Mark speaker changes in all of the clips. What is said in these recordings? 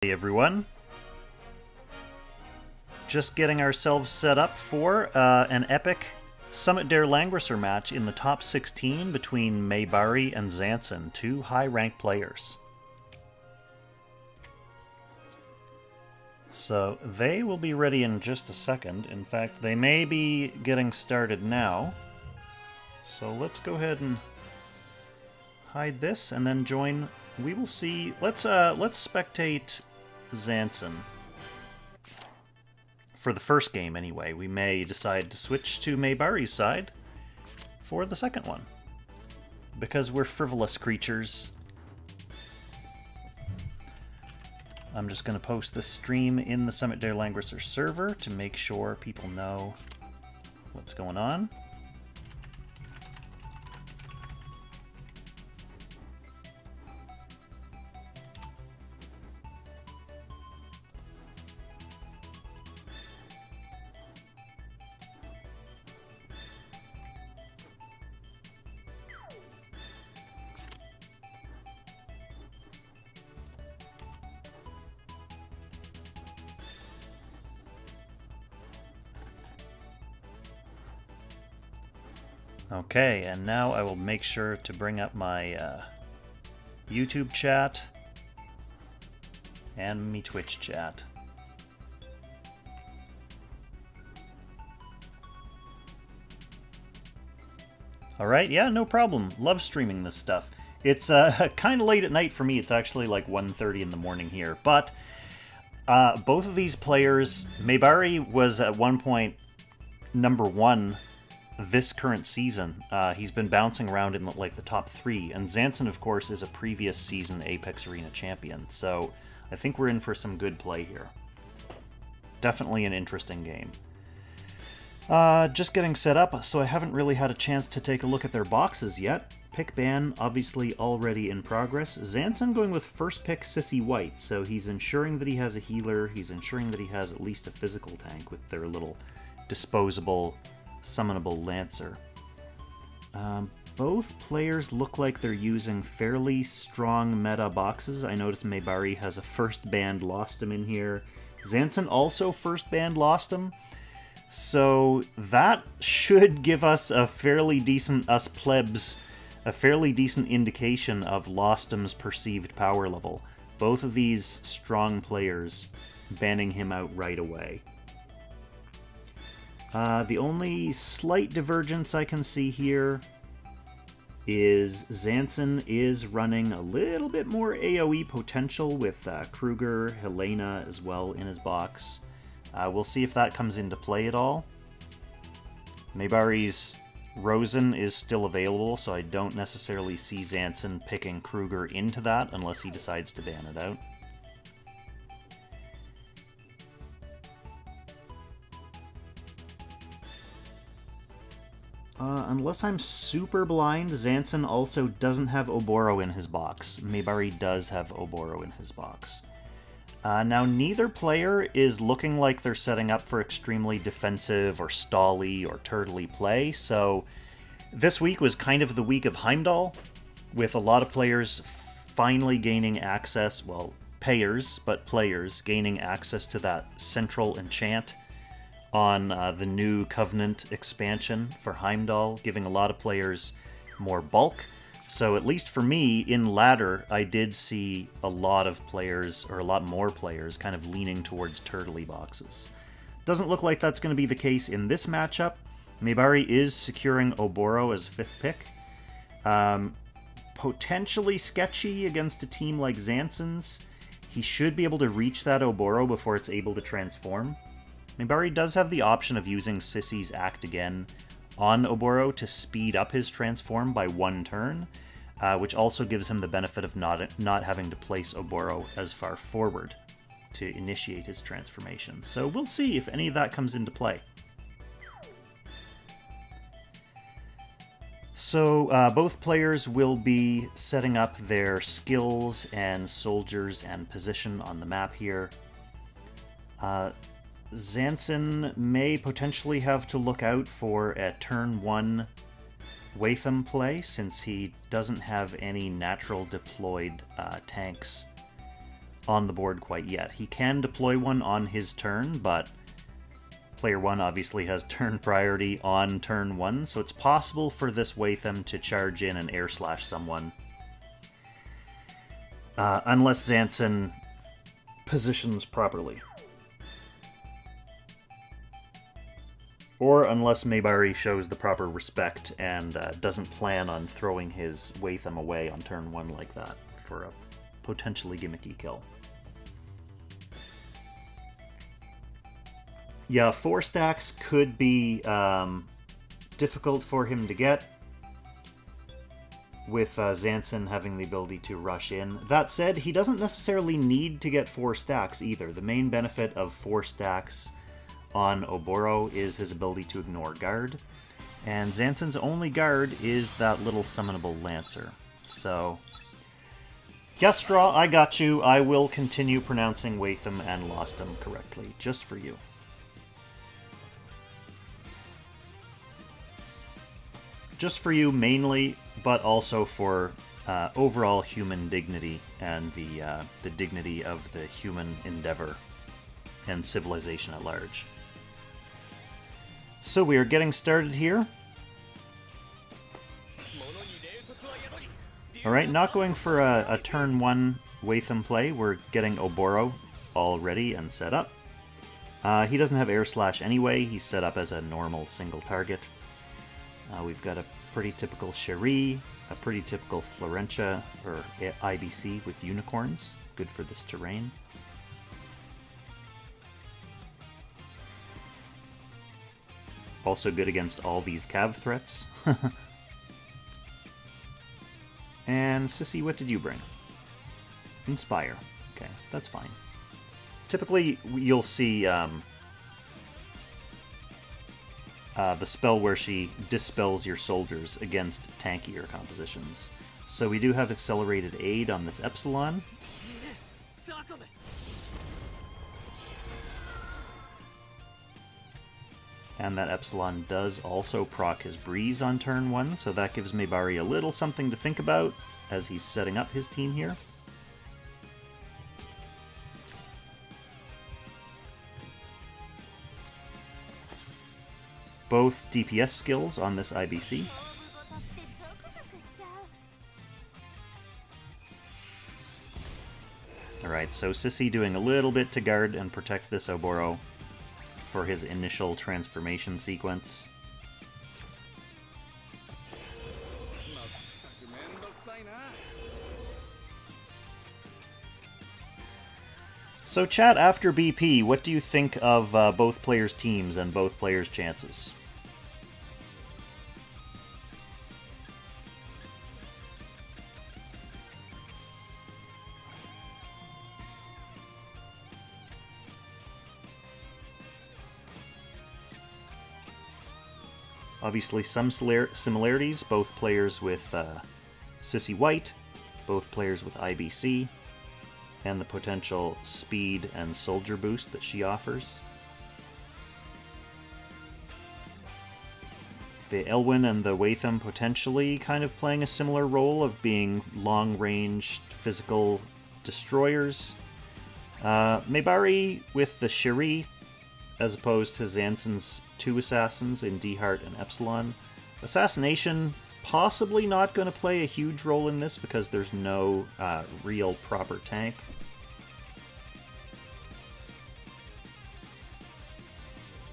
Speaker 1: Hey everyone, just getting ourselves set up for an epic Summit der Langrisser match in the top 16 between Maebari and Zansin, two high-ranked players. So they will be ready in just a second. In fact, they may be getting started now. So let's go ahead and hide this and then join. We will see. Let's spectate Zansin. For the first game, anyway. We may decide to switch to Maebari's side for the second one. Because we're frivolous creatures. I'm just going to post this stream in the Summit der Langrisser server to make sure people know what's going on. Okay, and now I will make sure to bring up my YouTube chat and me Twitch chat. Alright, yeah, no problem. Love streaming this stuff. It's kind of late at night for me. It's actually like 1:30 in the morning here. But both of these players, Maebari was at one point #1 this current season. He's been bouncing around in like the top 3, and Zansin, of course, is a previous season Apex Arena champion, so I think we're in for some good play here. Definitely an interesting game. Just getting set up, so I haven't really had a chance to take a look at their boxes yet. Pick ban, obviously already in progress. Zansin going with first pick Sissy White, so he's ensuring that he has a healer, he's ensuring that he has at least a physical tank with their little disposable summonable Lancer. Both players look like they're using fairly strong meta boxes. I noticed Maebari has a first banned Lost Him in here. Zansin also first banned Lost Him. So that should give us a fairly decent, us plebs, a fairly decent indication of Lost Him's perceived power level. Both of these strong players banning him out right away. The only slight divergence I can see here is Zansin is running a little bit more AoE potential with Kruger, Helena as well in his box. We'll see if that comes into play at all. Maebari's Rosen is still available, so I don't necessarily see Zansin picking Kruger into that unless he decides to ban it out. Unless I'm super blind, Zansin also doesn't have Oboro in his box. Maebari does have Oboro in his box. Now, neither player is looking like they're setting up for extremely defensive or stally or turtley play, so this week was kind of the week of Heimdall, with a lot of players finally gaining access, well, payers, but players gaining access to that central enchant on the new Covenant expansion for Heimdall, giving a lot of players more bulk. So at least for me, in ladder, I did see a lot of players, or a lot more players, kind of leaning towards turtley boxes. Doesn't look like that's going to be the case in this matchup. Maebari is securing Oboro as 5th pick. Potentially sketchy against a team like Zansin's. He should be able to reach that Oboro before it's able to transform. Maebari does have the option of using Sissy's Act again on Oboro to speed up his transform by 1 turn, which also gives him the benefit of not having to place Oboro as far forward to initiate his transformation. So we'll see if any of that comes into play. So both players will be setting up their skills and soldiers and position on the map here. Zansin may potentially have to look out for a turn 1 Watham play, since he doesn't have any natural deployed tanks on the board quite yet. He can deploy one on his turn, but player 1 obviously has turn priority on turn 1, so it's possible for this Watham to charge in and air slash someone. Unless Zansin positions properly. Or unless Maebari shows the proper respect and doesn't plan on throwing his Watham away on turn 1 like that for a potentially gimmicky kill. Yeah, 4 stacks could be difficult for him to get, with Zansin having the ability to rush in. That said, he doesn't necessarily need to get 4 stacks either. The main benefit of 4 stacks on Oboro is his ability to ignore guard, and Zansin's only guard is that little summonable Lancer. So, yes, Straw, I got you. I will continue pronouncing Watham and Lostum correctly, just for you. Just for you mainly, but also for overall human dignity and the dignity of the human endeavor and civilization at large. So we are getting started here. Alright, not going for a turn 1 Watham play. We're getting Oboro all ready and set up. He doesn't have air slash anyway. He's set up as a normal single target. We've got a pretty typical Cherie, a pretty typical Florentia, or IBC with unicorns. Good for this terrain. Also good against all these cav threats. And Sissy, what did you bring? Inspire. Okay, that's fine. Typically, you'll see the spell where she dispels your soldiers against tankier compositions. So we do have accelerated aid on this Epsilon. And that Epsilon does also proc his Breeze on turn 1, so that gives Maebari a little something to think about as he's setting up his team here. Both DPS skills on this IBC. Alright, so Sissy doing a little bit to guard and protect this Oboro for his initial transformation sequence. So chat, after BP, what do you think of both players' teams and both players' chances? Obviously some similarities, both players with Sissy White, both players with IBC, and the potential speed and soldier boost that she offers. The Elwyn and the Watham potentially kind of playing a similar role of being long-range physical destroyers. Maebari with the Cherie, as opposed to Zansin's 2 assassins in D-Heart and Epsilon. Assassination, possibly not going to play a huge role in this because there's no real proper tank.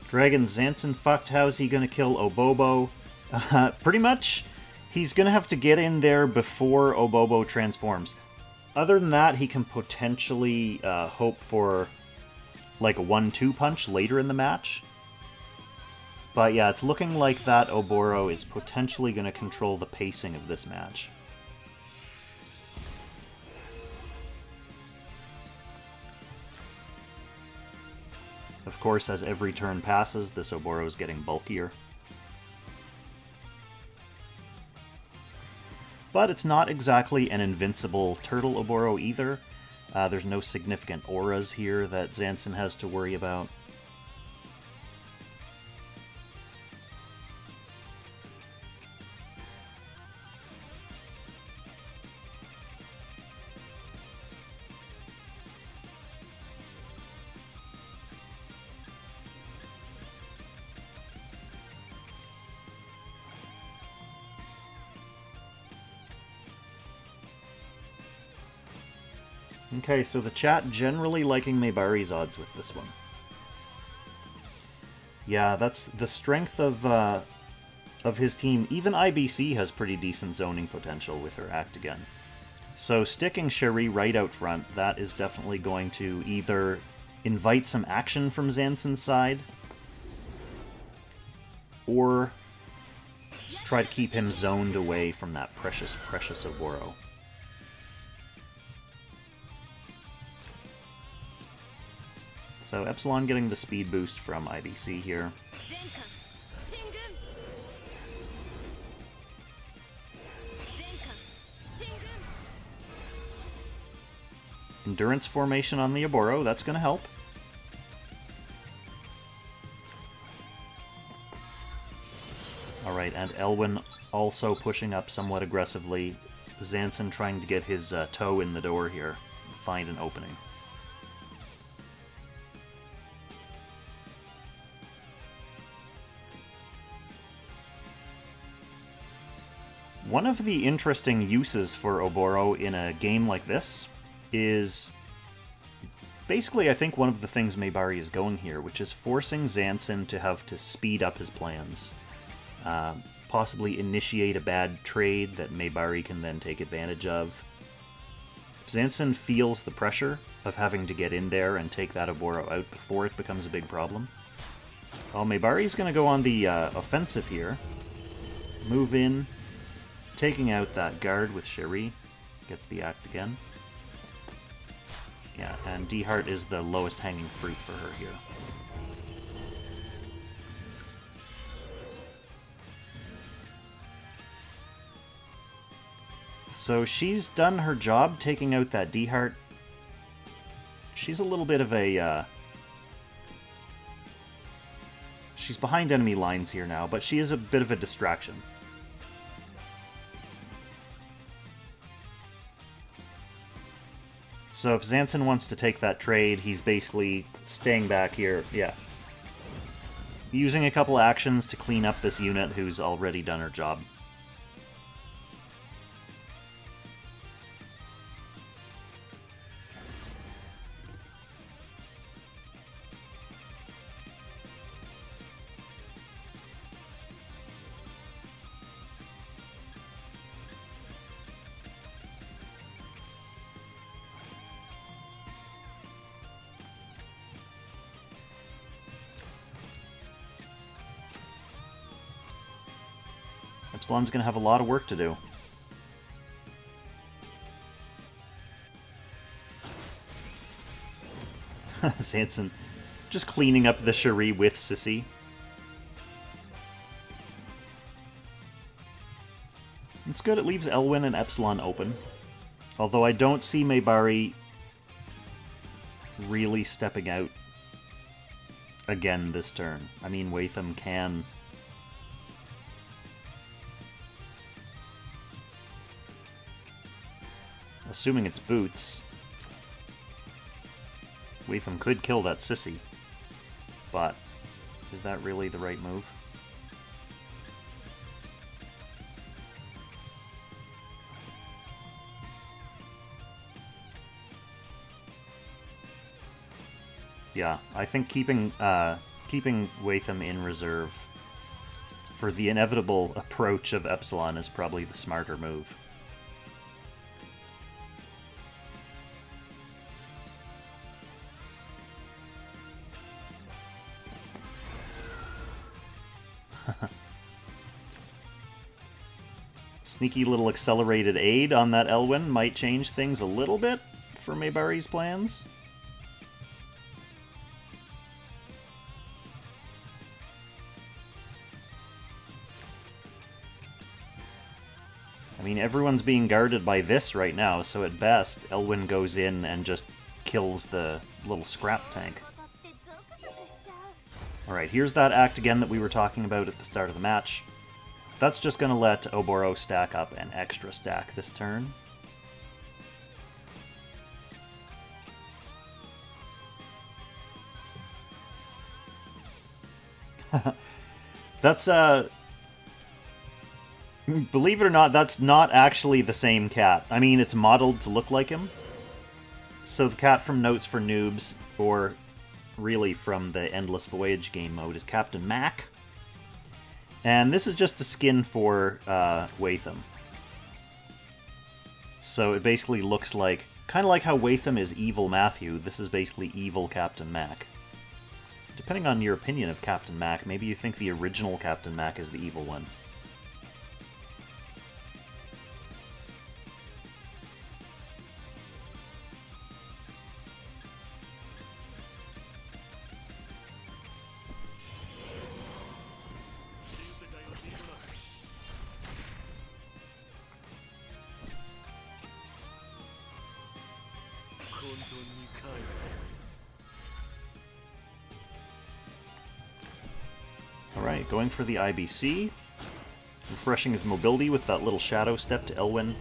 Speaker 1: Dragon Zansin fucked. How's he going to kill Obobo? Pretty much, he's going to have to get in there before Obobo transforms. Other than that, he can potentially hope for like a 1-2 punch later in the match. But yeah, it's looking like that Oboro is potentially going to control the pacing of this match. Of course, as every turn passes, this Oboro is getting bulkier. But it's not exactly an invincible turtle Oboro either. There's no significant auras here that Zansin has to worry about. Okay, so the chat generally liking Maebari's odds with this one. Yeah, that's the strength of his team. Even IBC has pretty decent zoning potential with her act again. So sticking Cherie right out front, that is definitely going to either invite some action from Zansin's side, or try to keep him zoned away from that precious, precious Oboro. So Epsilon getting the speed boost from IBC here. Endurance formation on the Oboro, that's going to help. Alright, and Elwyn also pushing up somewhat aggressively. Zansin trying to get his toe in the door here, find an opening. One of the interesting uses for Oboro in a game like this is basically, I think, one of the things Maebari is going here, which is forcing Zansin to have to speed up his plans. Possibly initiate a bad trade that Maebari can then take advantage of. If Zansin feels the pressure of having to get in there and take that Oboro out before it becomes a big problem. Oh, Maebari's going to go on the offensive here. Move in, taking out that guard with Cherie. Gets the act again. Yeah, and D-Heart is the lowest hanging fruit for her here. So she's done her job taking out that D-Heart. She's a little bit of a... she's behind enemy lines here now, but she is a bit of a distraction. So if Zansin wants to take that trade, he's basically staying back here, yeah. Using a couple actions to clean up this unit who's already done her job. Epsilon's going to have a lot of work to do. Zansin just cleaning up the Cherie with Sissy. It's good, it leaves Elwyn and Epsilon open. Although I don't see Maebari really stepping out again this turn. I mean, Watham can... Assuming it's boots, Watham could kill that Sissy, but is that really the right move? Yeah, I think keeping Watham in reserve for the inevitable approach of Epsilon is probably the smarter move. Sneaky little accelerated aid on that Elwyn might change things a little bit for Maebari's plans. I mean, everyone's being guarded by this right now, so at best, Elwyn goes in and just kills the little scrap tank. Alright, here's that act again that we were talking about at the start of the match. That's just going to let Oboro stack up an extra stack this turn. That's, believe it or not, that's not actually the same cat. I mean, it's modeled to look like him. So the cat from Notes for Noobs, or really from the Endless Voyage game mode, is Captain Mac. And this is just a skin for Watham. So it basically looks like, kind of like how Watham is Evil Matthew, this is basically Evil Captain Mac. Depending on your opinion of Captain Mac, maybe you think the original Captain Mac is the evil one. Alright, going for the IBC. Refreshing his mobility with that little shadow step to Elwyn.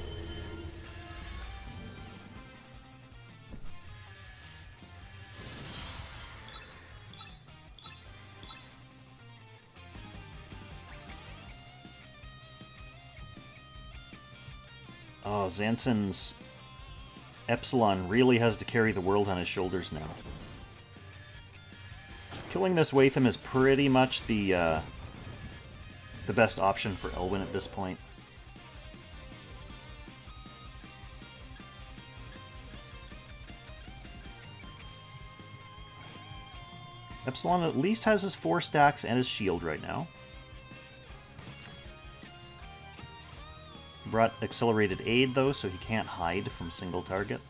Speaker 1: Oh, Zansin's Epsilon really has to carry the world on his shoulders now. Killing this Watham is pretty much the best option for Elwyn at this point. Epsilon at least has his 4 stacks and his shield right now. Brought accelerated aid though, so he can't hide from single target.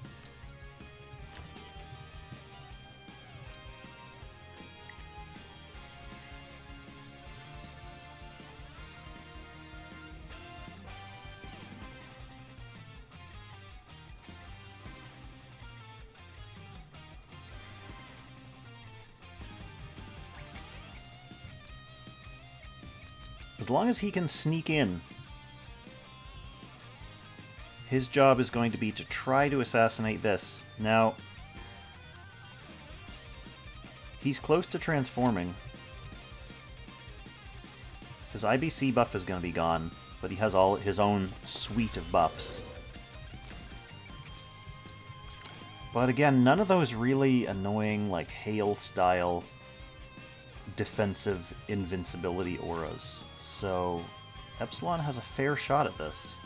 Speaker 1: As long as he can sneak in, his job is going to be to try to assassinate this. Now, he's close to transforming. His IBC buff is going to be gone, but he has all his own suite of buffs. But again, none of those really annoying, like, hail-style defensive invincibility auras. So, Epsilon has a fair shot at this.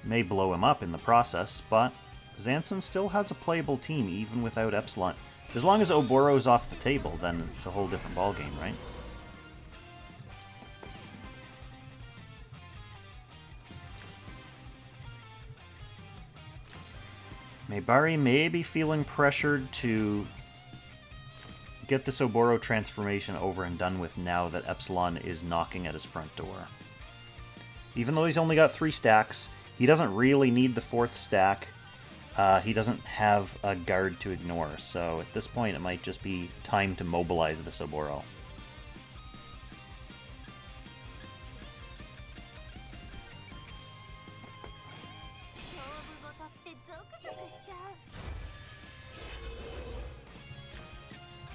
Speaker 1: May blow him up in the process, but Zansin still has a playable team even without Epsilon. As long as Oboro's off the table, then it's a whole different ballgame, right? Maebari may be feeling pressured to get this Oboro transformation over and done with now that Epsilon is knocking at his front door. Even though he's only got 3 stacks, he doesn't really need the 4th stack. He doesn't have a guard to ignore, so at this point it might just be time to mobilize this Oboro.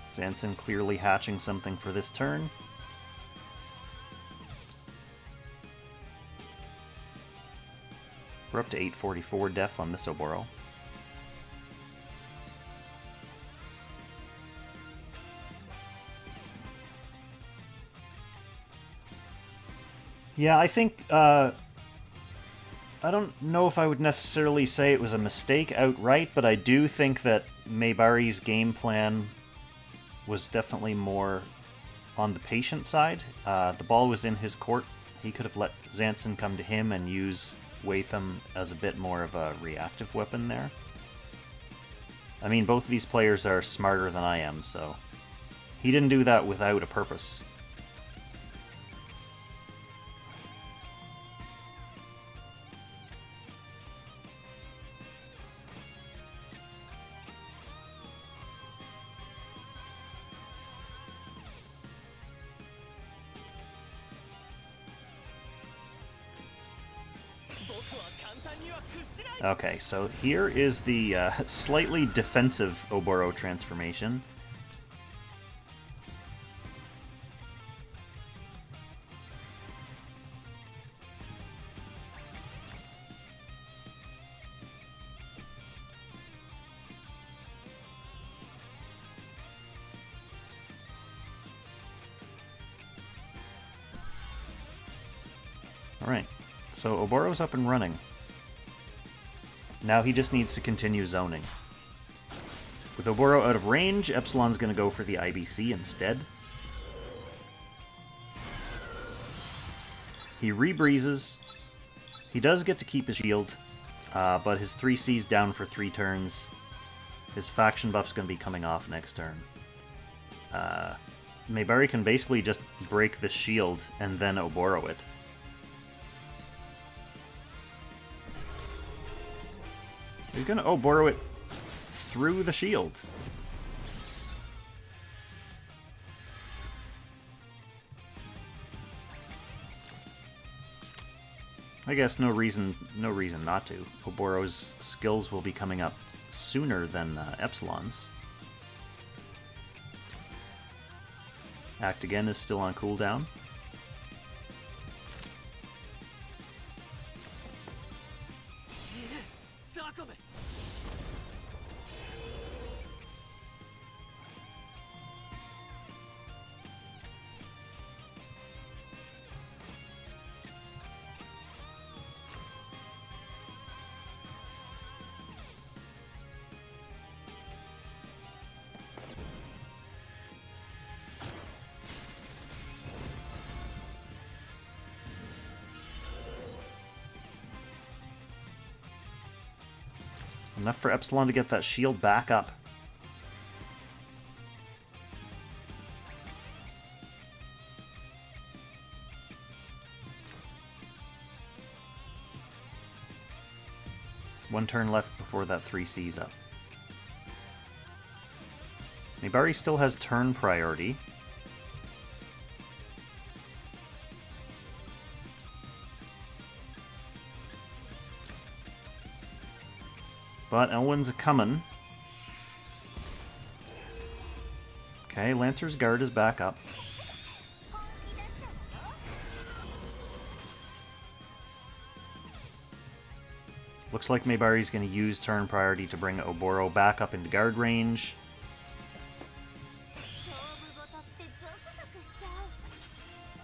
Speaker 1: Zansin clearly hatching something for this turn. We're up to 844 def on this Oboro. Yeah, I think, I don't know if I would necessarily say it was a mistake outright, but I do think that Maebari's game plan was definitely more on the patient side. The ball was in his court. He could have let Zansin come to him and use Watham as a bit more of a reactive weapon there. I mean, both of these players are smarter than I am, so he didn't do that without a purpose. Okay, so here is the slightly defensive Oboro transformation. Alright, so Oboro's up and running. Now he just needs to continue zoning. With Oboro out of range, Epsilon's going to go for the IBC instead. He rebreezes. He does get to keep his shield, but his 3C's down for 3 turns. His faction buff's going to be coming off next turn. Maebari can basically just break the shield and then Oboro it. He's going to Oboro it through the shield. I guess no reason not to. Oboro's skills will be coming up sooner than Epsilon's. Act Again is still on cooldown. Enough for Epsilon to get that shield back up. One turn left before that 3C's up. Maebari still has turn priority. But Elwyn's a-comin'. Okay, Lancer's Guard is back up. Looks like Maebari's going to use turn priority to bring Oboro back up into guard range.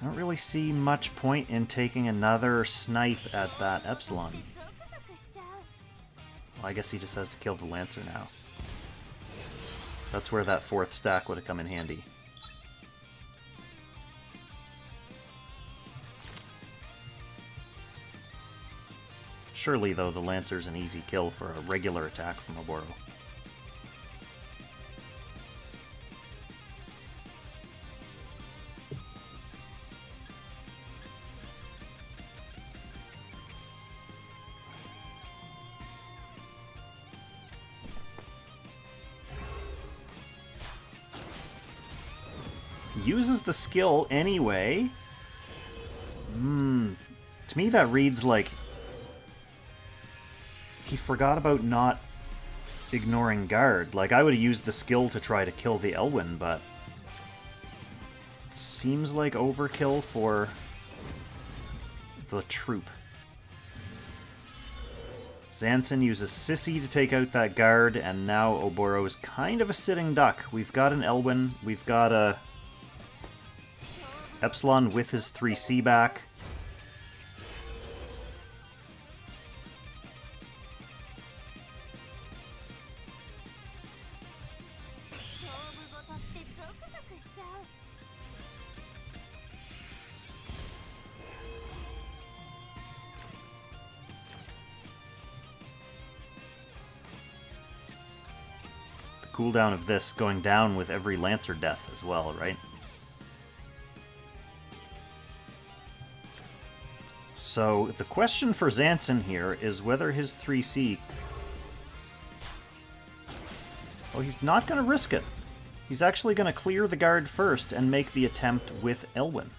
Speaker 1: I don't really see much point in taking another snipe at that Epsilon. Well, I guess he just has to kill the Lancer now. That's where that 4th stack would have come in handy. Surely, though, the Lancer's an easy kill for a regular attack from Oboro. Uses the skill anyway. To me that reads like he forgot about not ignoring guard. Like, I would have used the skill to try to kill the Elwyn, but it seems like overkill for the troop. Zansin uses Sissy to take out that guard, and now Oboro is kind of a sitting duck. We've got an Elwyn, we've got a Epsilon with his 3C back. The cooldown of this going down with every Lancer death as well, right? So the question for Zansin here is whether his 3C... Oh, he's not going to risk it. He's actually going to clear the guard first and make the attempt with Elwyn.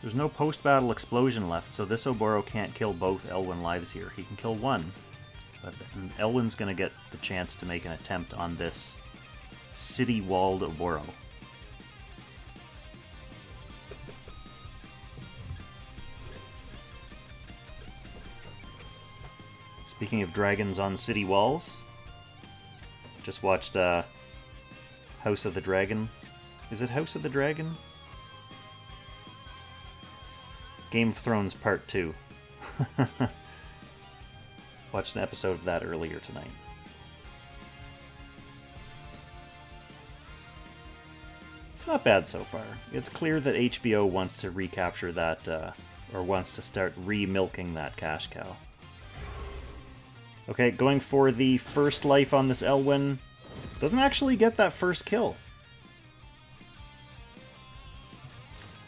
Speaker 1: There's no post-battle explosion left, so this Oboro can't kill both Elwyn lives here. He can kill one. But Elwyn's going to get the chance to make an attempt on this city-walled Oboro. Speaking of dragons on city walls, Just watched House of the Dragon. Is it House of the Dragon? Game of Thrones Part 2. Watched an episode of that earlier tonight. It's not bad so far. It's clear that HBO wants to recapture that, or wants to start re-milking that cash cow. Okay, going for the first life on this Elwyn. Doesn't actually get that first kill.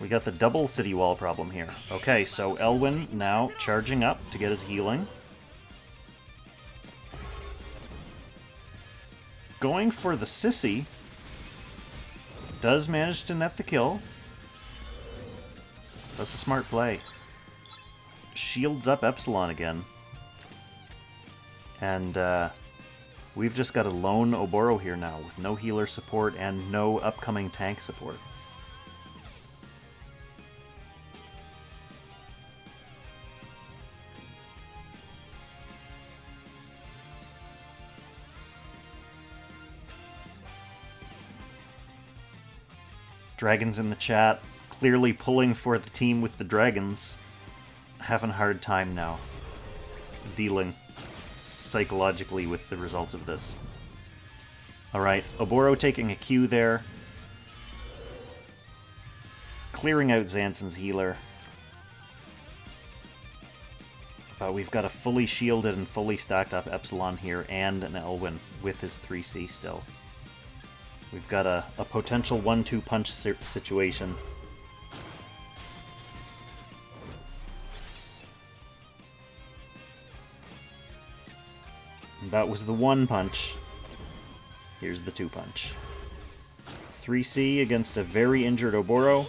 Speaker 1: We got the double city wall problem here. Okay, so Elwyn now charging up to get his healing. Going for the Sissy. Does manage to net the kill. That's a smart play. Shields up Epsilon again. And we've just got a lone Oboro here now with no healer support and no upcoming tank support. Dragons in the chat, clearly pulling for the team with the dragons. Having a hard time now dealing psychologically with the results of this. Alright, Oboro taking a Q there. Clearing out Zansin's healer. But we've got a fully shielded and fully stacked up Epsilon here and an Elwyn with his 3C still. We've got a potential 1-2 punch situation. And that was the 1 punch. Here's the 2 punch. 3C against a very injured Oboro.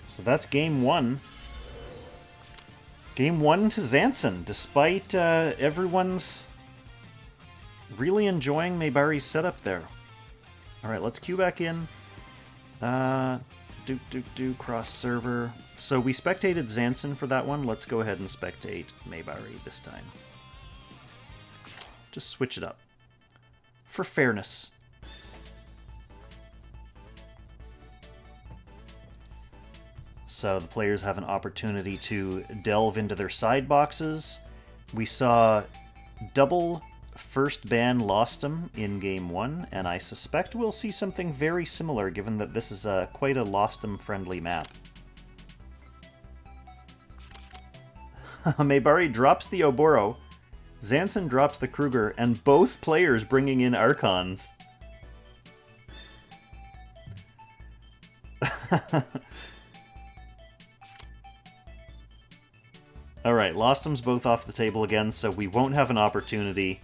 Speaker 1: So that's game 1. Game 1 to Zansin, despite everyone's really enjoying Maebari's setup there. Alright, let's queue back in. Cross server. So we spectated Zansin for that one. Let's go ahead and spectate Maebari this time. Just switch it up. For fairness. So the players have an opportunity to delve into their side boxes. We saw double first ban lost him in game 1, and I suspect we'll see something very similar given that this is quite a lost him friendly map. Maebari drops the Oboro, Zansin drops the Kruger, and both players bringing in Archons. Alright, lost him's both off the table again, so we won't have an opportunity.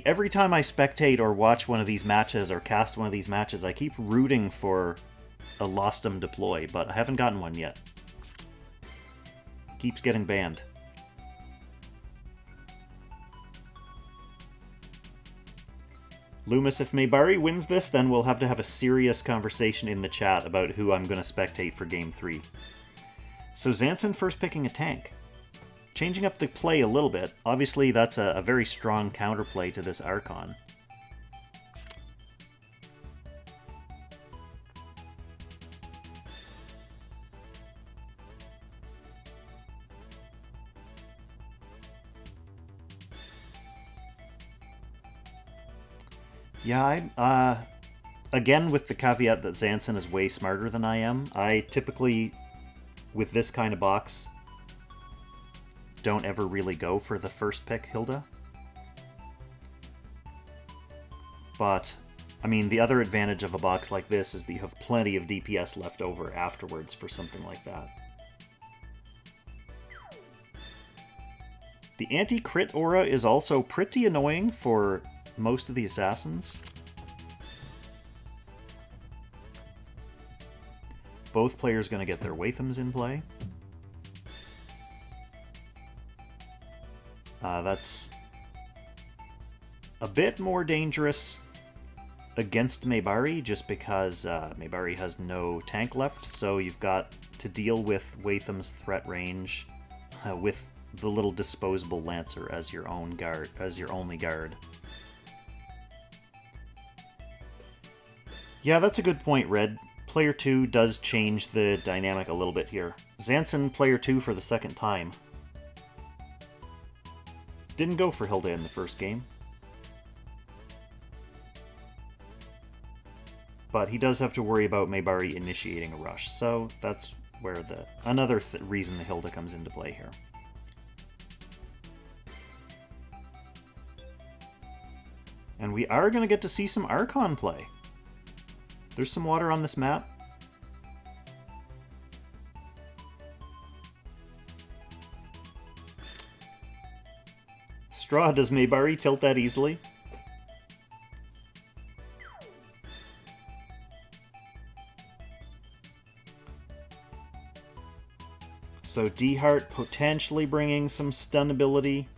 Speaker 1: Every time I spectate or watch one of these matches or cast one of these matches, I keep rooting for a Lostum deploy, but I haven't gotten one yet. Keeps getting banned. Loomis, if Maebari wins this, then we'll have to have a serious conversation in the chat about who I'm going to spectate for Game 3. So Zansin first picking a tank. Changing up the play a little bit. Obviously, that's a very strong counterplay to this Archon. Yeah, again, with the caveat that Zansin is way smarter than I am, I typically, with this kind of box, don't ever really go for the first pick Hilda. But, I mean, the other advantage of a box like this is that you have plenty of DPS left over afterwards for something like that. The anti-crit aura is also pretty annoying for most of the assassins. Both players going to get their Wathams in play. That's a bit more dangerous against Maebari, just because Maebari has no tank left, so you've got to deal with Watham's threat range with the little disposable Lancer as your own guard, as your only guard. Yeah, that's a good point, Red. Player 2 does change the dynamic a little bit here. Zansin, player 2 for the second time. Didn't go for Hilda in the first game. But he does have to worry about Maebari initiating a rush, so that's where another reason the Hilda comes into play here. And we are going to get to see some Archon play. There's some water on this map. Straw, does Maebari tilt that easily? So D-Heart potentially bringing some stun ability.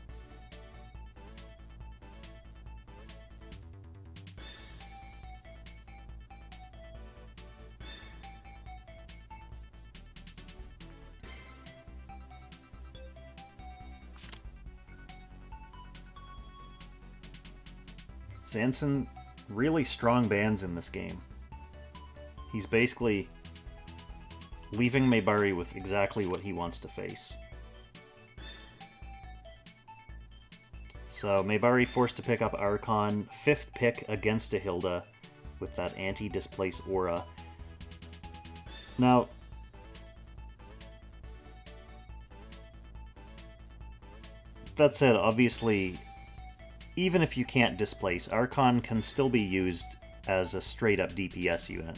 Speaker 1: Zansin, really strong bans in this game. He's basically leaving Maebari with exactly what he wants to face. So Maebari forced to pick up Archon, 5th pick against a Hilda with that anti-displace aura. Now, that said, obviously, even if you can't displace, Archon can still be used as a straight-up DPS unit.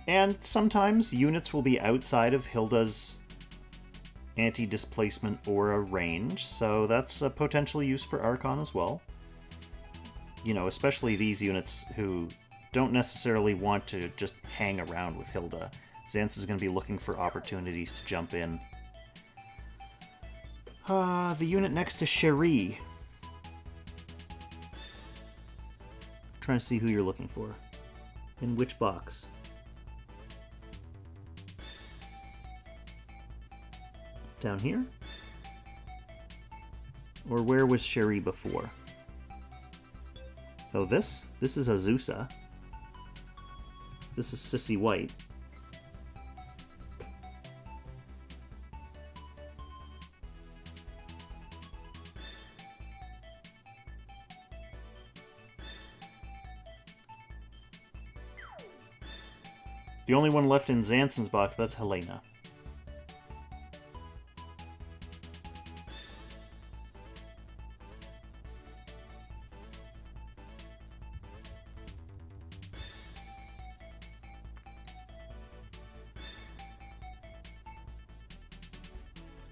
Speaker 1: And sometimes units will be outside of Hilda's anti-displacement aura range, so that's a potential use for Archon as well. You know, especially these units who don't necessarily want to just hang around with Hilda. Zansin is going to be looking for opportunities to jump in. The unit next to Cherie. Trying to see who you're looking for. In which box? Down here? Or where was Cherie before? Oh, this? This is Azusa. This is Sissy White. The only one left in Zansin's box, that's Helena.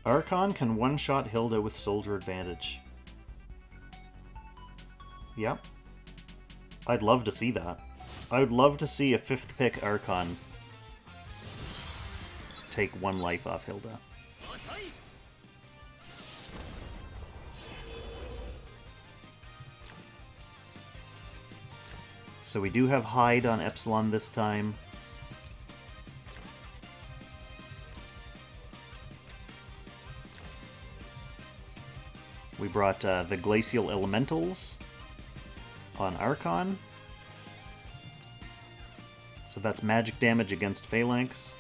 Speaker 1: Archon can one-shot Hilda with Soldier Advantage. Yep. I'd love to see that. I would love to see a 5th pick Archon take 1 life off Hilda. So we do have Hide on Epsilon this time. We brought the Glacial Elementals on Archon. So that's magic damage against Phalanx.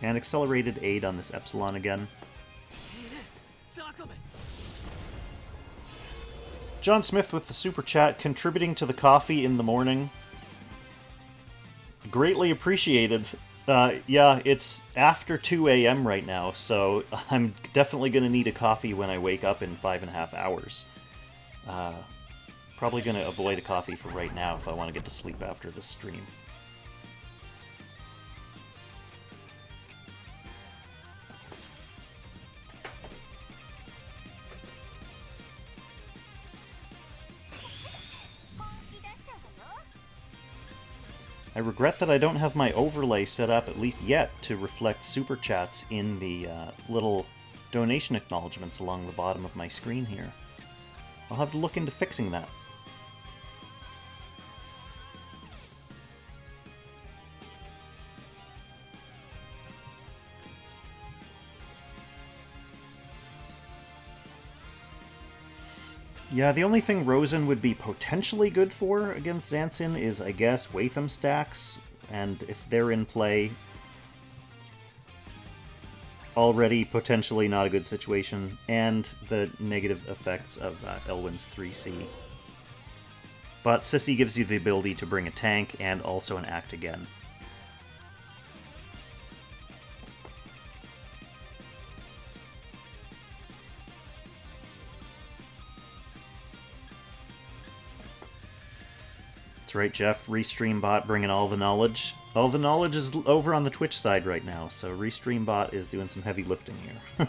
Speaker 1: And accelerated aid on this Epsilon again. John Smith with the super chat, contributing to the coffee in the morning. Greatly appreciated. Yeah, it's after 2 a.m. right now, so I'm definitely going to need a coffee when I wake up in 5.5 hours. Probably going to avoid a coffee for right now if I want to get to sleep after this stream. I regret that I don't have my overlay set up, at least yet, to reflect super chats in the little donation acknowledgements along the bottom of my screen here. I'll have to look into fixing that. Yeah, the only thing Rosen would be potentially good for against Zansin is, I guess, Watham stacks, and if they're in play, already potentially not a good situation, and the negative effects of Elwyn's 3C. But Sissy gives you the ability to bring a tank and also an act again. That's right, Jeff. RestreamBot bringing all the knowledge. All the knowledge is over on the Twitch side right now, so RestreamBot is doing some heavy lifting here.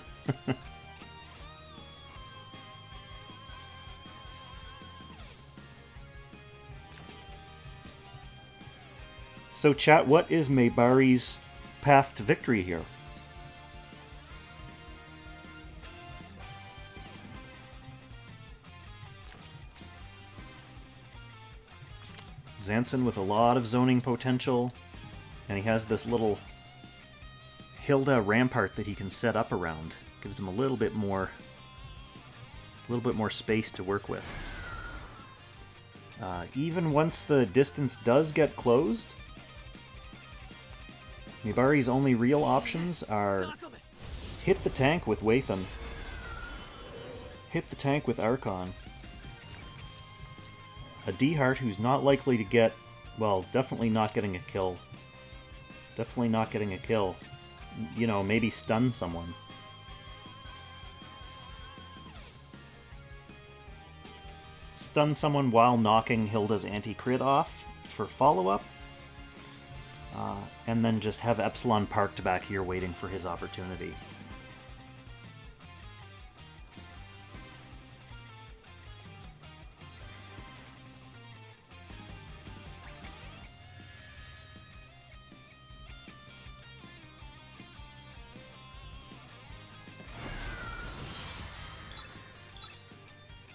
Speaker 1: So chat, what is Maebari's path to victory here? Zansin with a lot of zoning potential, and he has this little Hilda rampart that he can set up around. Gives him a little bit more space to work with. Even once the distance does get closed, Maebari's only real options are hit the tank with Watham, hit the tank with Archon, a D-Heart who's not likely to get, well, definitely not getting a kill. Definitely not getting a kill. You know, maybe stun someone. Stun someone while knocking Hilda's anti-crit off for follow-up. And then just have Epsilon parked back here waiting for his opportunity.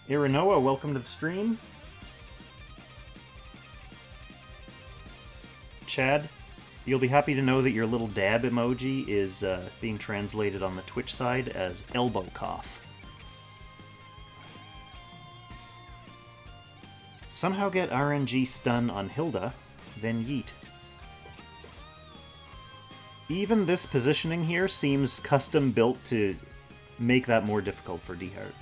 Speaker 1: Irinoa, welcome to the stream. Chad, you'll be happy to know that your little dab emoji is being translated on the Twitch side as elbow cough. Somehow get RNG stun on Hilda, then yeet. Even this positioning here seems custom built to make that more difficult for D-Heart.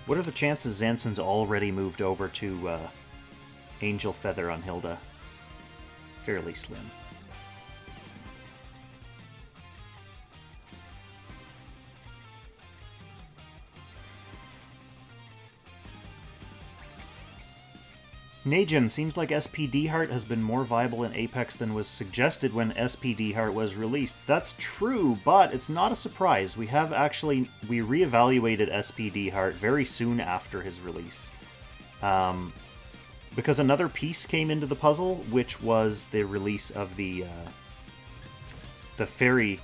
Speaker 1: What are the chances Zansin's already moved over to Angel Feather on Hilda? Fairly slim. Najin, seems like SPD Heart has been more viable in Apex than was suggested when SPD Heart was released. That's true, but it's not a surprise. We reevaluated SPD Heart very soon after his release. Because another piece came into the puzzle, which was the release of the Fairy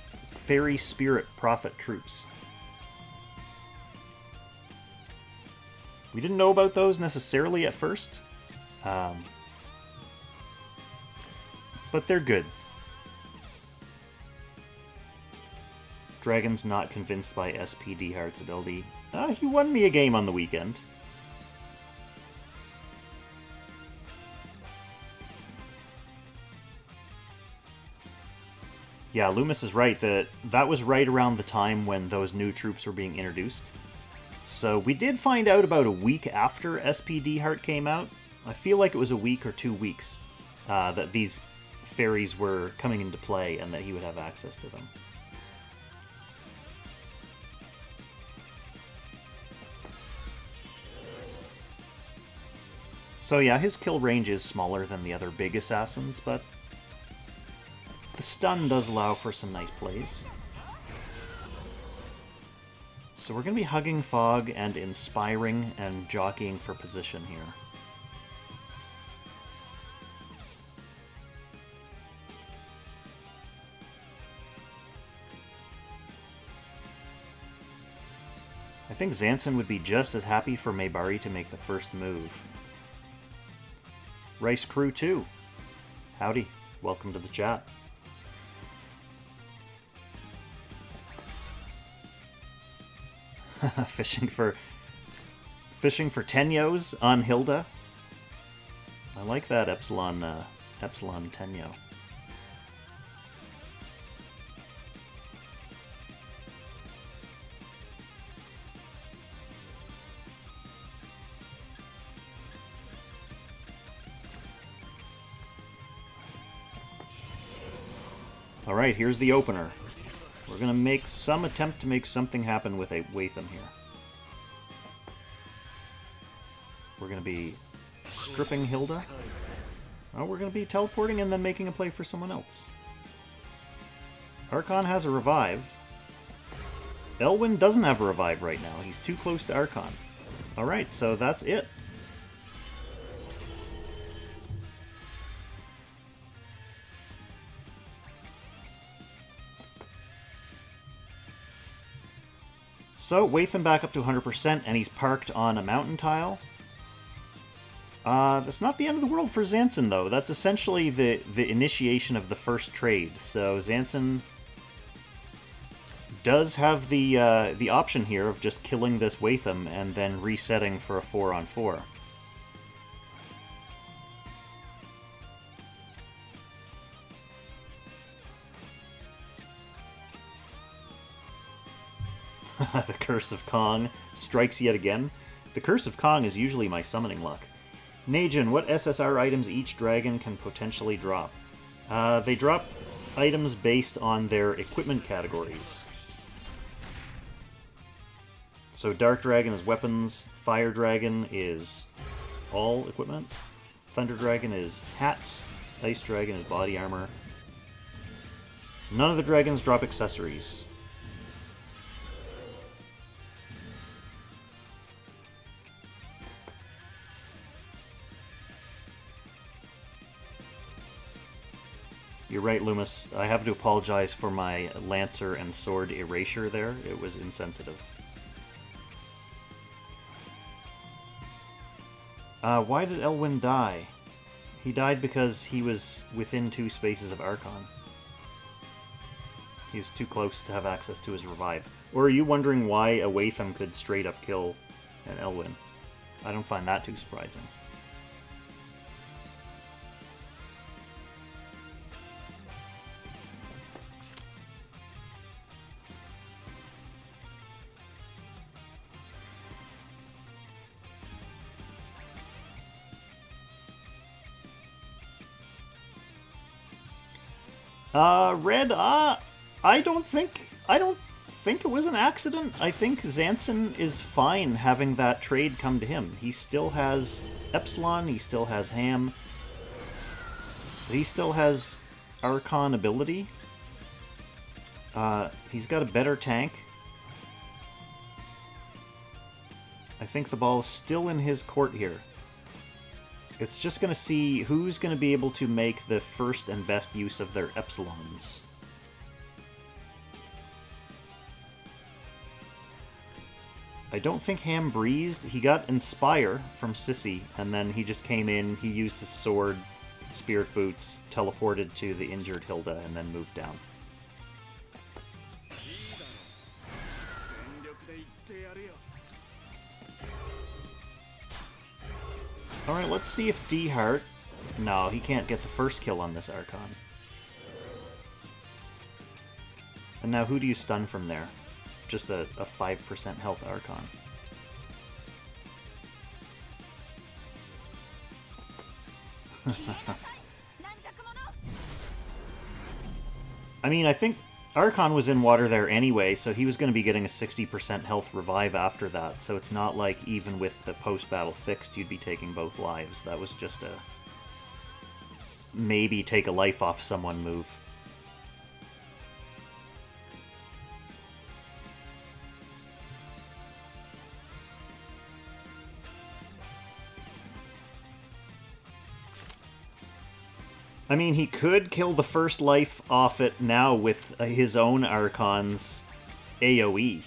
Speaker 1: Spirit Prophet troops. We didn't know about those necessarily at first. But they're good. Dragon's not convinced by SPD Heart's ability. He won me a game on the weekend. Yeah, Loomis is right. That was right around the time when those new troops were being introduced. So we did find out about a week after SPD Heart came out. I feel like it was a week or 2 weeks that these fairies were coming into play and that he would have access to them. So yeah, his kill range is smaller than the other big assassins, but the stun does allow for some nice plays. So we're going to be hugging Fog and inspiring and jockeying for position here. I think Zansin would be just as happy for Maebari to make the first move. Rice Crew 2. Howdy. Welcome to the chat. Fishing Fishing for Tenyos on Hilda. I like that Epsilon Tenyo. Alright, here's the opener. We're gonna make some attempt to make something happen with a Watham here. We're gonna be stripping Hilda. Oh, we're gonna be teleporting and then making a play for someone else. Archon has a revive. Elwyn doesn't have a revive right now. He's too close to Archon. Alright, so that's it. So, Watham back up to 100%, and he's parked on a mountain tile. That's not the end of the world for Zansin, though. That's essentially the initiation of the first trade. So, Zansin does have the option here of just killing this Watham and then resetting for a 4-on-4. The Curse of Kong strikes yet again. The Curse of Kong is usually my summoning luck. Najin, what SSR items each dragon can potentially drop? They drop items based on their equipment categories. So Dark Dragon is weapons, Fire Dragon is all equipment, Thunder Dragon is hats, Ice Dragon is body armor. None of the dragons drop accessories. You're right, Loomis. I have to apologize for my Lancer and Sword erasure there. It was insensitive. Why did Elwyn die? He died because he was within 2 spaces of Archon. He was too close to have access to his revive. Or are you wondering why a Watham could straight up kill an Elwyn? I don't find that too surprising. Red, I don't think it was an accident. I think Zansin is fine having that trade come to him. He still has Epsilon, he still has Ham, he still has Archon ability. He's got a better tank. I think the ball is still in his court here. It's just going to see who's going to be able to make the first and best use of their Epsilons. I don't think Ham breezed. He got Inspire from Sissy, and then he just came in, he used his sword, Spirit Boots, teleported to the injured Hilda, and then moved down. Alright, let's see if D-Heart... No, he can't get the first kill on this Archon. And now who do you stun from there? Just a 5% health Archon. I mean, I think Archon was in water there anyway, so he was going to be getting a 60% health revive after that, so it's not like even with the post-battle fixed you'd be taking both lives. That was just a maybe take a life off someone move. I mean, he could kill the first life off it now with his own Archon's AoE.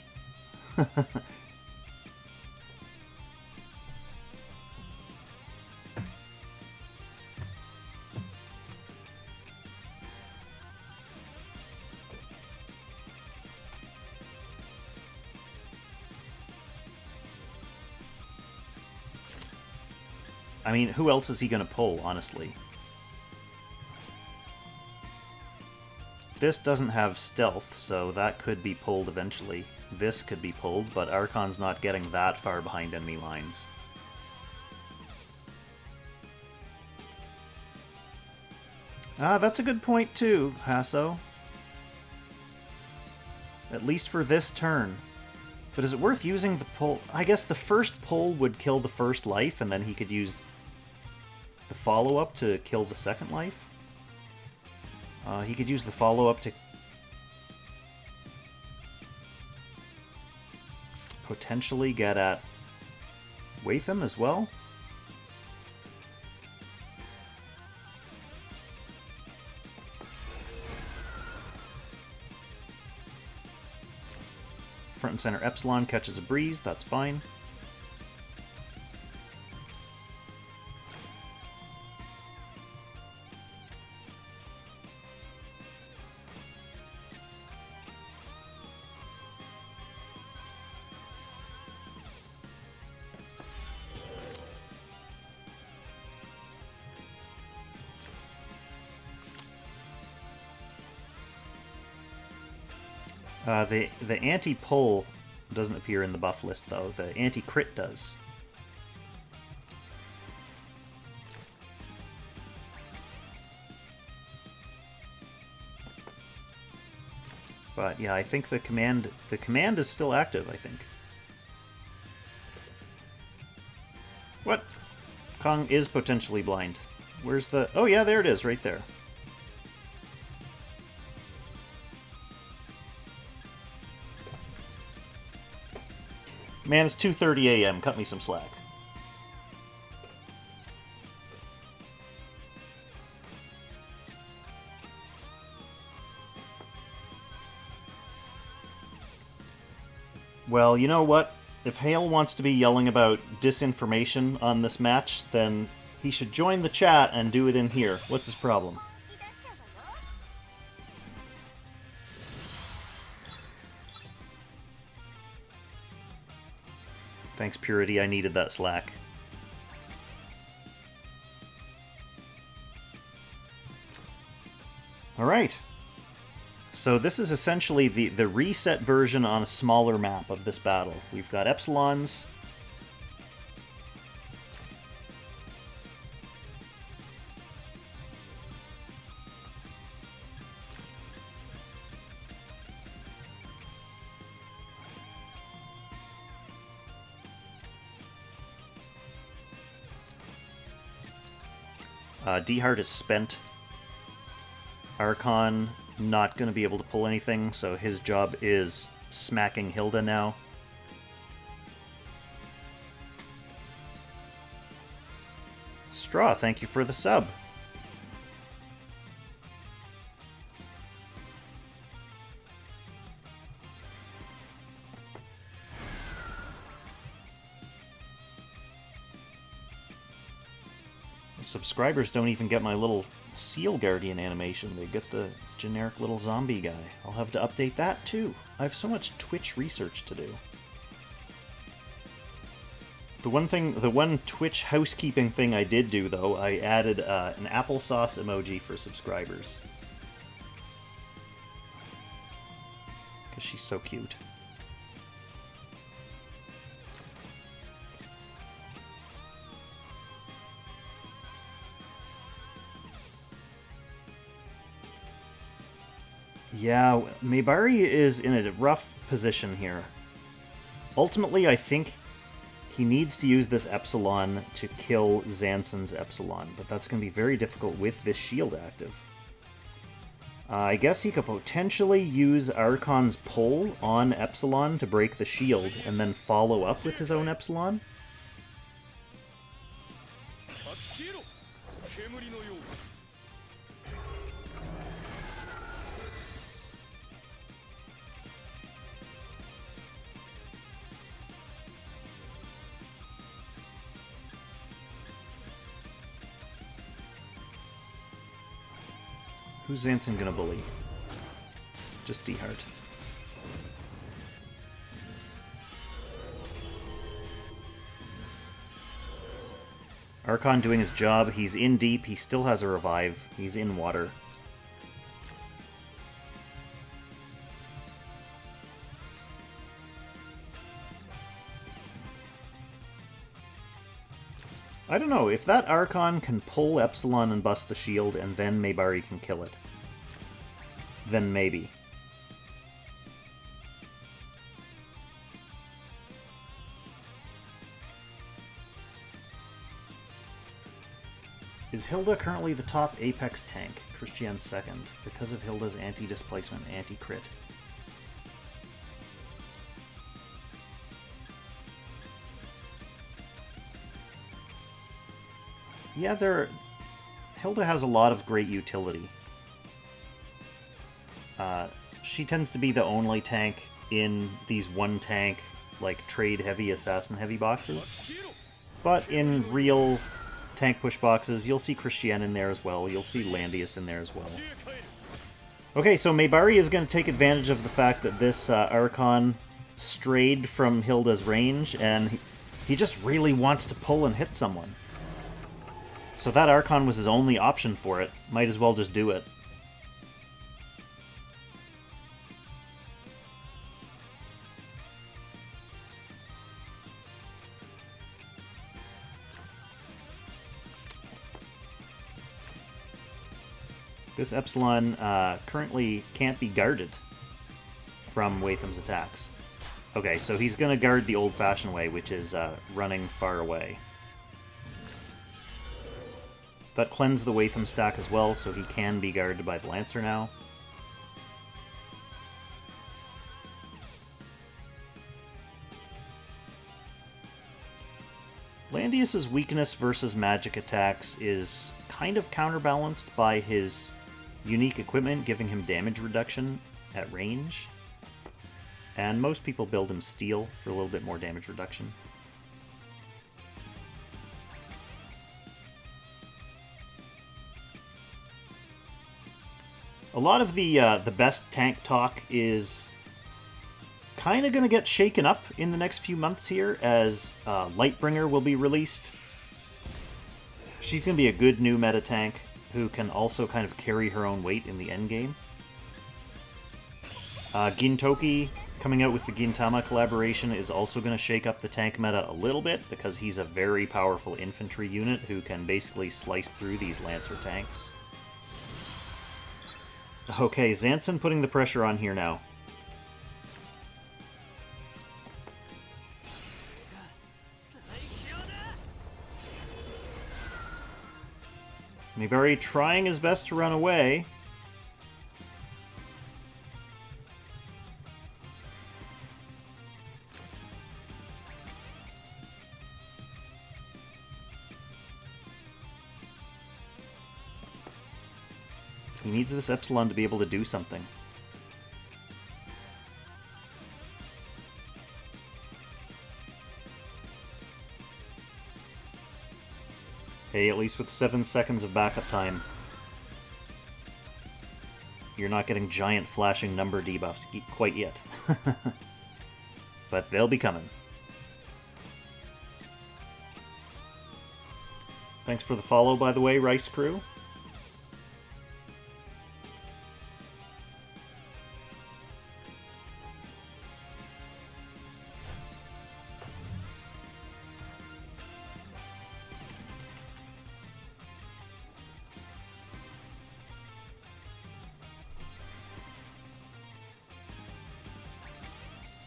Speaker 1: I mean, who else is he going to pull, honestly? This doesn't have stealth, so that could be pulled eventually. This could be pulled, but Archon's not getting that far behind enemy lines. Ah, that's a good point too, Hasso. At least for this turn. But is it worth using the pull? I guess the first pull would kill the first life, and then he could use the follow-up to kill the second life? He could use the follow-up to potentially get at Watham as well? Front and center Epsilon catches a breeze, that's fine. The anti-pull doesn't appear in the buff list, though. The anti-crit does. But yeah, I think the command is still active, I think. What? Kong is potentially blind. Where's the... Oh yeah, there it is, right there. Man, it's 2:30 a.m. Cut me some slack. Well, you know what? If Hale wants to be yelling about disinformation on this match, then he should join the chat and do it in here. What's his problem? Thanks, Purity. I needed that slack. Alright. So this is essentially the reset version on a smaller map of this battle. We've got Epsilons. D-Heart is spent. Archon not going to be able to pull anything, so his job is smacking Hilda now. Straw, thank you for the sub. Subscribers don't even get my little Seal Guardian animation. They get the generic little zombie guy. I'll have to update that too. I have so much Twitch research to do. The one Twitch housekeeping thing I did do, though, I added an applesauce emoji for subscribers. Because she's so cute. Yeah, Maebari is in a rough position here. Ultimately, I think he needs to use this Epsilon to kill Zansin's Epsilon, but that's going to be very difficult with this shield active. I guess he could potentially use Archon's pull on Epsilon to break the shield, and then follow up with his own Epsilon. Who's Zansin gonna bully? Just D-Heart. Archon doing his job. He's in deep. He still has a revive. He's in water. I don't know, if that Archon can pull Epsilon and bust the shield, and then Maebari can kill it, then maybe. Is Hilda currently the top Apex tank? Christian second, because of Hilda's anti-displacement, anti-crit. Yeah, Hilda has a lot of great utility. She tends to be the only tank in these one-tank, like, trade-heavy, assassin-heavy boxes. But in real tank push boxes, you'll see Christian in there as well. You'll see Landius in there as well. Okay, so Maebari is going to take advantage of the fact that this Archon strayed from Hilda's range, and he just really wants to pull and hit someone. So that Archon was his only option for it. Might as well just do it. This Epsilon currently can't be guarded from Watham's attacks. Okay, so he's going to guard the old-fashioned way, which is running far away. That cleansed the Watham stack as well, so he can be guarded by the Lancer now. Landius's weakness versus magic attacks is kind of counterbalanced by his unique equipment, giving him damage reduction at range. And most people build him steel for a little bit more damage reduction. A lot of the best tank talk is kind of going to get shaken up in the next few months here, as Lightbringer will be released. She's going to be a good new meta tank who can also kind of carry her own weight in the endgame. Gintoki, coming out with the Gintama collaboration, is also going to shake up the tank meta a little bit, because he's a very powerful infantry unit who can basically slice through these Lancer tanks. Okay, Zansin putting the pressure on here now. Maebari trying his best to run away. He needs this Epsilon to be able to do something. Hey, at least with 7 seconds of backup time, you're not getting giant flashing number debuffs quite yet. But they'll be coming. Thanks for the follow, by the way, Rice Crew.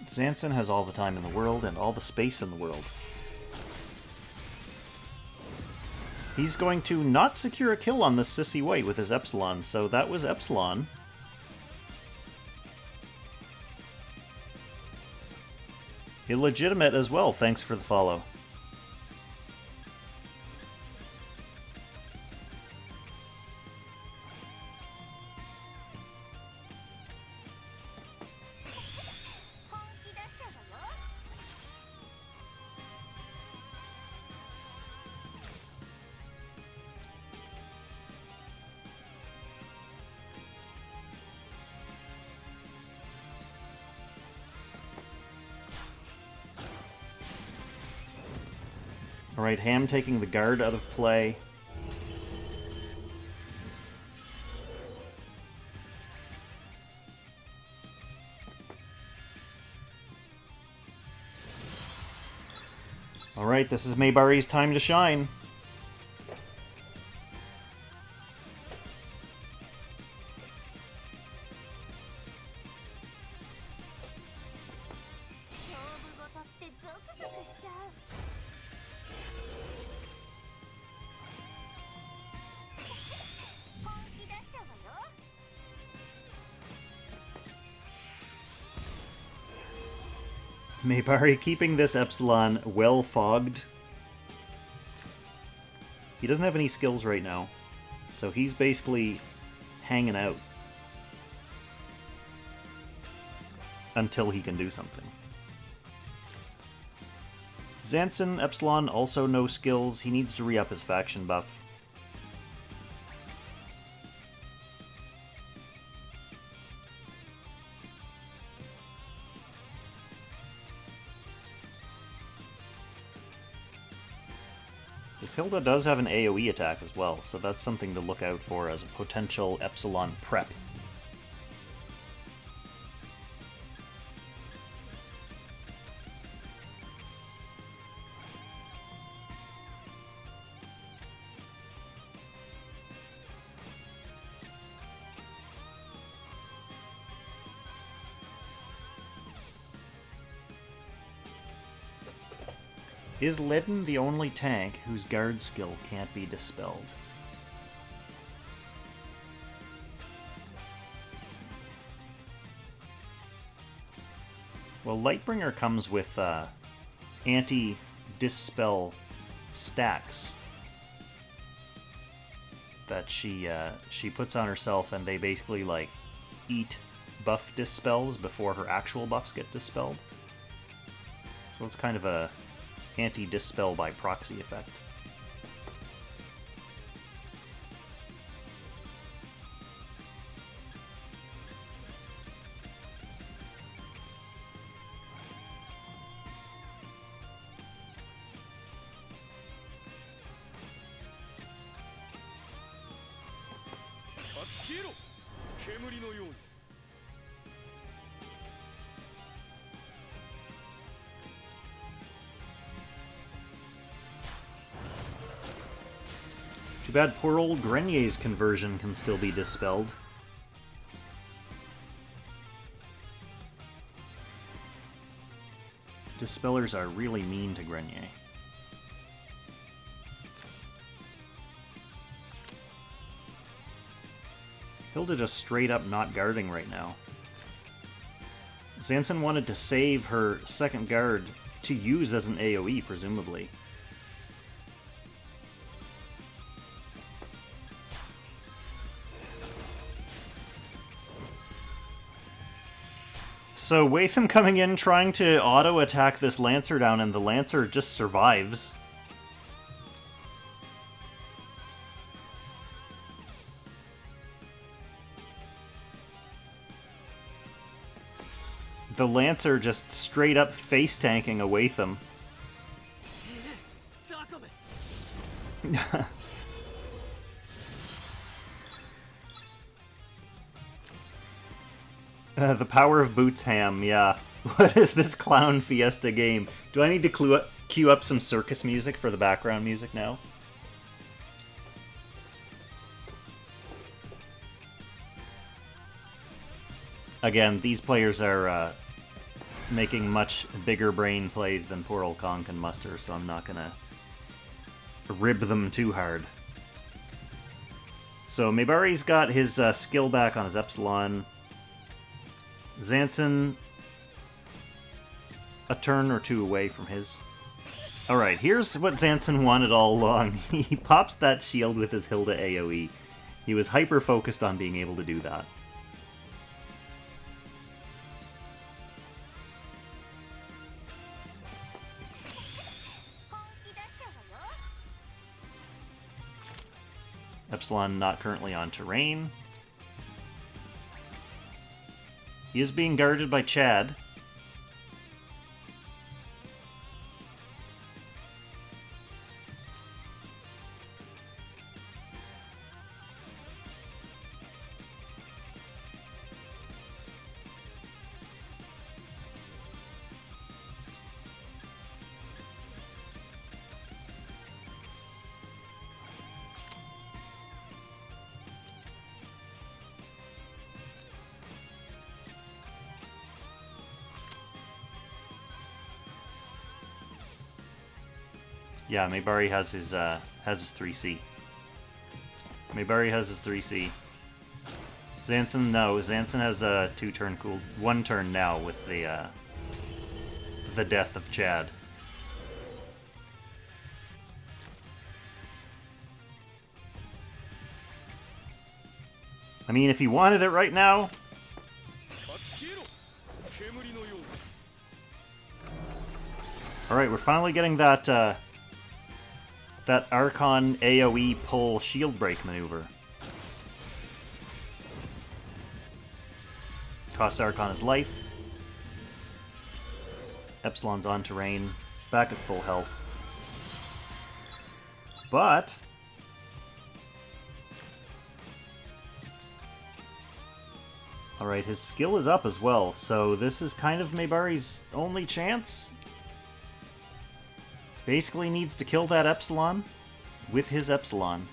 Speaker 1: Zansin has all the time in the world and all the space in the world. He's going to not secure a kill on this Sissy White with his Epsilon, so that was Epsilon. Illegitimate as well, thanks for the follow. Alright, Ham taking the guard out of play. Alright, this is Maebari's time to shine. Maebari keeping this Epsilon well fogged. He doesn't have any skills right now, so he's basically hanging out until he can do something. Zansin, Epsilon, also no skills. He needs to re-up his faction buff. This Hilda does have an AoE attack as well, so that's something to look out for as a potential Epsilon prep. Is Ledden the only tank whose guard skill can't be dispelled? Well, Lightbringer comes with anti-dispel stacks that she puts on herself, and they basically like eat buff dispels before her actual buffs get dispelled. So it's kind of a anti-dispel by proxy effect. Too bad poor old Grenier's conversion can still be dispelled. Dispellers are really mean to Grenier. Hilda just straight up not guarding right now. Zansin wanted to save her second guard to use as an AoE, presumably. So Watham coming in, trying to auto-attack this Lancer down, and the Lancer just survives. The Lancer just straight up face-tanking a Watham. The power of Boots Ham, yeah. What is this clown fiesta game? Do I need to queue up some circus music for the background music now? Again, these players are making much bigger brain plays than poor old Kong can muster, so I'm not gonna rib them too hard. So Maebari's got his skill back on his Epsilon. Zansin a turn or two away from his. Alright, here's what Zansin wanted all along. He pops that shield with his Hilda AoE. He was hyper-focused on being able to do that. Epsilon not currently on terrain. He is being guarded by Chad. Yeah, Maebari has his 3C. Maebari has his 3C. Zansin, no. Zansin has a 2-turn cool, 1 turn now with the death of Chad. I mean, if he wanted it right now. All right, we're finally getting that that Archon AoE pull shield break maneuver. Costs Archon his life. Epsilon's on terrain, back at full health. But alright, his skill is up as well, so this is kind of Maebari's only chance. Basically needs to kill that Epsilon with his Epsilon.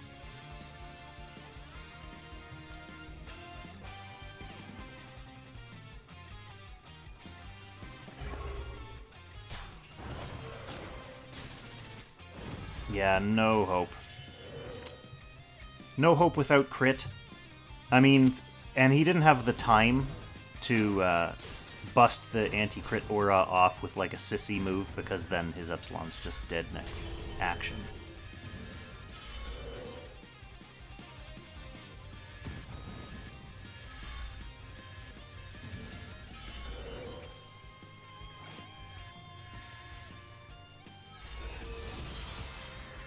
Speaker 1: Yeah, no hope. No hope without crit. I mean, and he didn't have the time to bust the anti-crit aura off with like a sissy move, because then his Epsilon's just dead next action.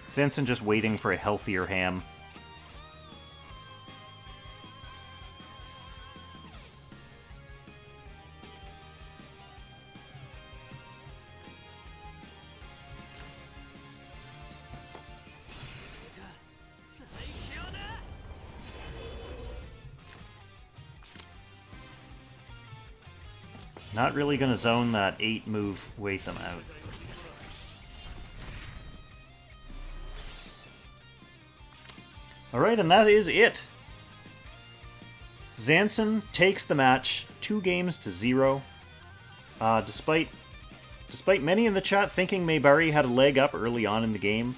Speaker 1: Zansin just waiting for a healthier ham. Not really gonna zone that 8-move Watham out. Alright, and that is it. Zansin takes the match 2-0. Despite many in the chat thinking Maebari had a leg up early on in the game,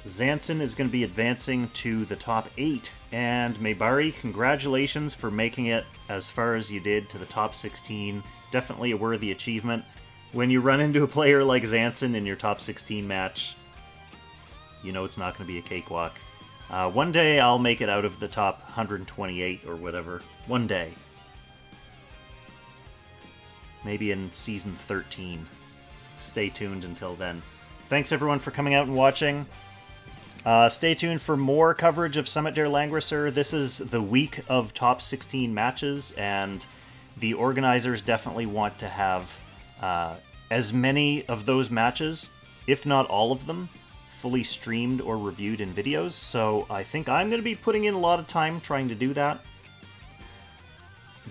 Speaker 1: Zansin is going to be advancing to the top 8. And Maebari, congratulations for making it as far as you did to the top 16. Definitely a worthy achievement. When you run into a player like Zansin in your top 16 match, you know it's not going to be a cakewalk. One day I'll make it out of the top 128 or whatever. One day. Maybe in Season 13. Stay tuned until then. Thanks everyone for coming out and watching. Stay tuned for more coverage of Summit der Langrisser. This is the week of top 16 matches, and the organizers definitely want to have as many of those matches, if not all of them, fully streamed or reviewed in videos, so I think I'm going to be putting in a lot of time trying to do that.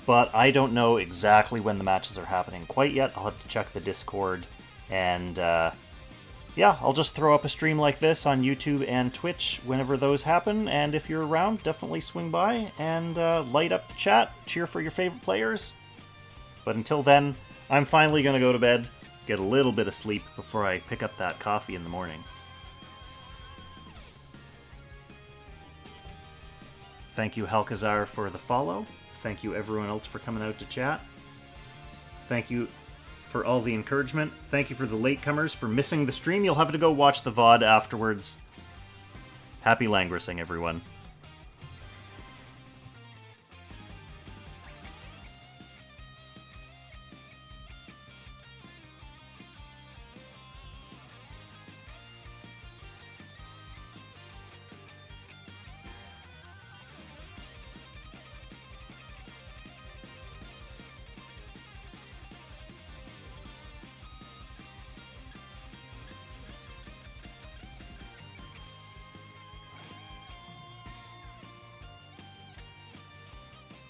Speaker 1: But I don't know exactly when the matches are happening quite yet. I'll have to check the Discord, and yeah, I'll just throw up a stream like this on YouTube and Twitch whenever those happen, and if you're around, definitely swing by and light up the chat, cheer for your favorite players. But until then, I'm finally going to go to bed, get a little bit of sleep before I pick up that coffee in the morning. Thank you, Halkazar, for the follow. Thank you, everyone else, for coming out to chat. Thank you for all the encouragement. Thank you for the latecomers for missing the stream. You'll have to go watch the VOD afterwards. Happy Langrissing, everyone.